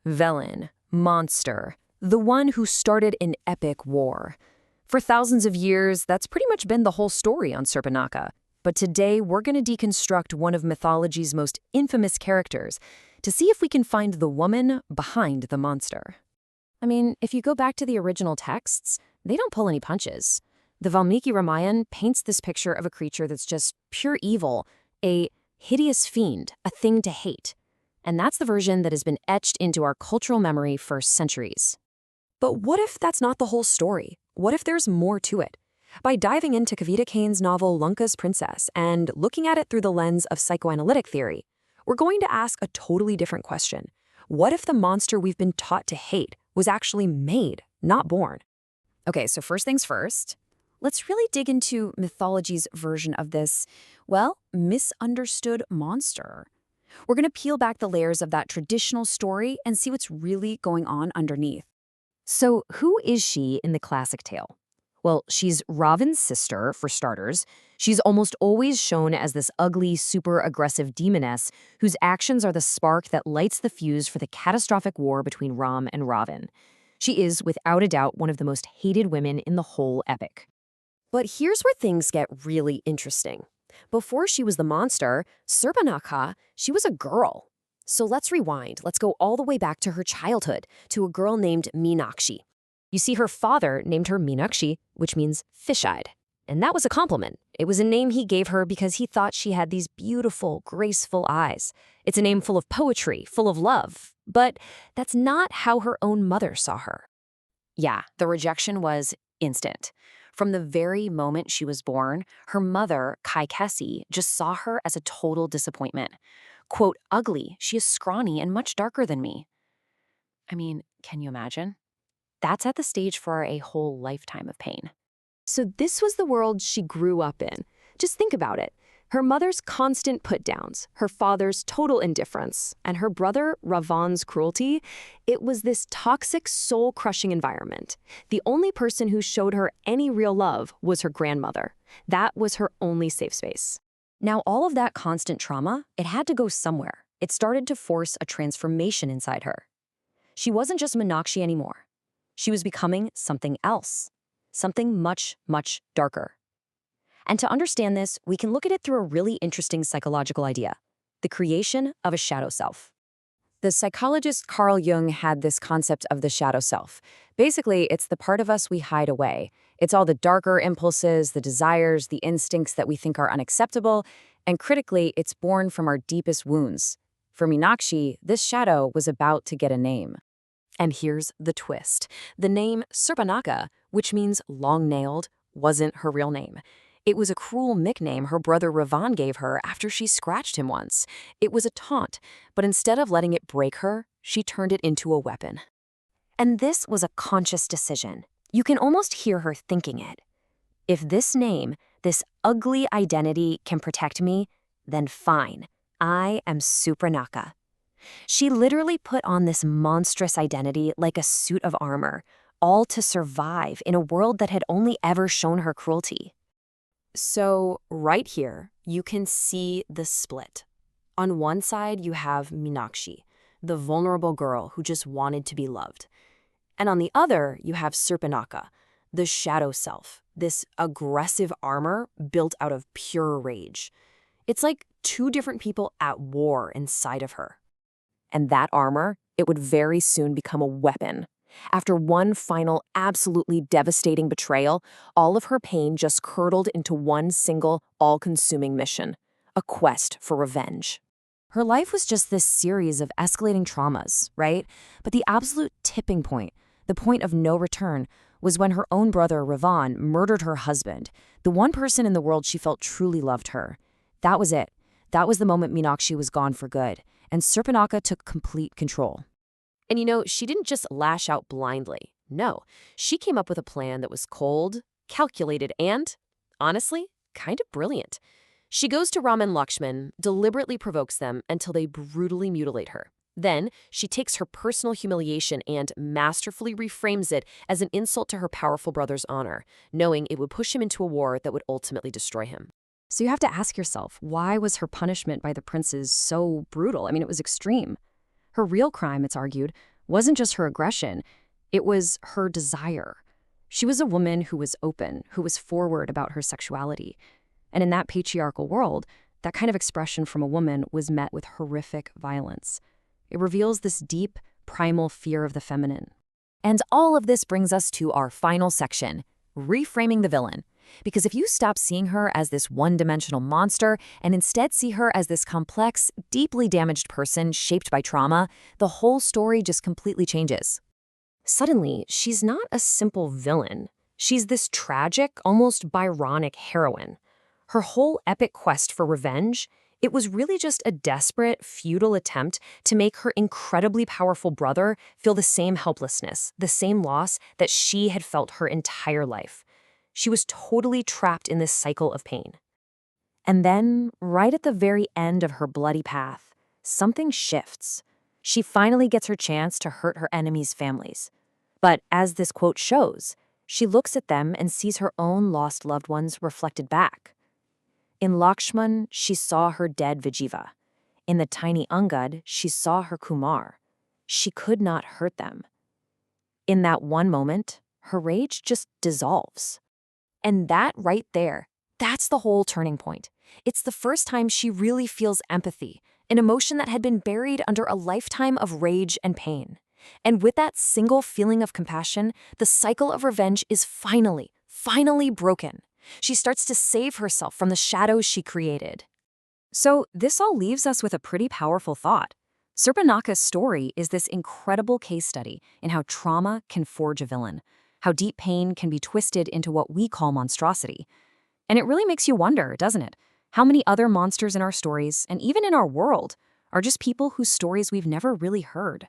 Villain, monster, the one who started an epic war. For thousands of years, that's pretty much been the whole story on Surpanakha. But today, we're going to deconstruct one of mythology's most infamous characters to see if we can find the woman behind the monster. I mean, if you go back to the original texts, they don't pull any punches. The Valmiki Ramayana paints this picture of a creature that's just pure evil, a hideous fiend, a thing to hate. And that's the version that has been etched into our cultural memory for centuries. But what if that's not the whole story? What if there's more to it? By diving into Kavita Kane's novel Lanka's Princess and looking at it through the lens of psychoanalytic theory, we're going to ask a totally different question. What if the monster we've been taught to hate was actually made, not born? Okay, so first things first, let's really dig into mythology's version of this, well, misunderstood monster. We're going to peel back the layers of that traditional story and see what's really going on underneath. So who is she in the classic tale? Well, she's Ravan's sister, for starters. She's almost always shown as this ugly, super aggressive demoness whose actions are the spark that lights the fuse for the catastrophic war between Ram and Ravan. She is, without a doubt, one of the most hated women in the whole epic. But here's where things get really interesting. Before she was the monster, Surpanakha, she was a girl. So let's rewind. Let's go all the way back to her childhood, to a girl named Meenakshi. You see, her father named her Meenakshi, which means fish-eyed. And that was a compliment. It was a name he gave her because he thought she had these beautiful, graceful eyes. It's a name full of poetry, full of love. But that's not how her own mother saw her. Yeah, the rejection was instant. From the very moment she was born, her mother, Kaikesi, just saw her as a total disappointment. Quote, ugly, she is scrawny and much darker than me. I mean, can you imagine? That's at the stage for a whole lifetime of pain. So this was the world she grew up in. Just think about it. Her mother's constant put-downs, her father's total indifference, and her brother Ravan's cruelty. It was this toxic, soul-crushing environment. The only person who showed her any real love was her grandmother. That was her only safe space. Now, all of that constant trauma, it had to go somewhere. It started to force a transformation inside her. She wasn't just Meenakshi anymore. She was becoming something else, something much, much darker. And to understand this, we can look at it through a really interesting psychological idea, the creation of a shadow self. The psychologist Carl Jung had this concept of the shadow self. Basically, it's the part of us we hide away. It's all the darker impulses, the desires, the instincts that we think are unacceptable, and critically, it's born from our deepest wounds. For Meenakshi, this shadow was about to get a name. And here's the twist. The name Surpanakha, which means long-nailed, wasn't her real name. It was a cruel nickname her brother Ravan gave her after she scratched him once. It was a taunt, but instead of letting it break her, she turned it into a weapon. And this was a conscious decision. You can almost hear her thinking it. If this name, this ugly identity can protect me, then fine. I am Surpanakha. She literally put on this monstrous identity like a suit of armor, all to survive in a world that had only ever shown her cruelty. So right here, you can see the split. On one side, you have Meenakshi, the vulnerable girl who just wanted to be loved. And on the other, you have Surpanakha, the shadow self, this aggressive armor built out of pure rage. It's like two different people at war inside of her. And that armor, it would very soon become a weapon. After one final, absolutely devastating betrayal, all of her pain just curdled into one single, all-consuming mission, a quest for revenge. Her life was just this series of escalating traumas, right? But the absolute tipping point, the point of no return, was when her own brother, Ravan, murdered her husband, the one person in the world she felt truly loved her. That was it. That was the moment Meenakshi was gone for good, and Surpanakha took complete control. And you know, she didn't just lash out blindly. No, she came up with a plan that was cold, calculated, and, honestly, kind of brilliant. She goes to Ram and Lakshman, deliberately provokes them until they brutally mutilate her. Then, she takes her personal humiliation and masterfully reframes it as an insult to her powerful brother's honor, knowing it would push him into a war that would ultimately destroy him. So you have to ask yourself, why was her punishment by the princes so brutal? I mean, it was extreme. Her real crime, it's argued, wasn't just her aggression, it was her desire. She was a woman who was open, who was forward about her sexuality. And in that patriarchal world, that kind of expression from a woman was met with horrific violence. It reveals this deep, primal fear of the feminine. And all of this brings us to our final section, reframing the villain. Because if you stop seeing her as this one-dimensional monster and instead see her as this complex, deeply damaged person shaped by trauma, the whole story just completely changes. Suddenly, she's not a simple villain. She's this tragic, almost Byronic heroine. Her whole epic quest for revenge, it was really just a desperate, futile attempt to make her incredibly powerful brother feel the same helplessness, the same loss that she had felt her entire life. She was totally trapped in this cycle of pain. And then, right at the very end of her bloody path, something shifts. She finally gets her chance to hurt her enemies' families. But as this quote shows, she looks at them and sees her own lost loved ones reflected back. In Lakshman, she saw her dead Vijiva. In the tiny Angad, she saw her Kumar. She could not hurt them. In that one moment, her rage just dissolves. And that right there, that's the whole turning point. It's the first time she really feels empathy, an emotion that had been buried under a lifetime of rage and pain. And with that single feeling of compassion, the cycle of revenge is finally broken. She starts to save herself from the shadows she created. So this all leaves us with a pretty powerful thought. Surpanakha's story is this incredible case study in how trauma can forge a villain, how deep pain can be twisted into what we call monstrosity. And it really makes you wonder, doesn't it? How many other monsters in our stories, and even in our world, are just people whose stories we've never really heard.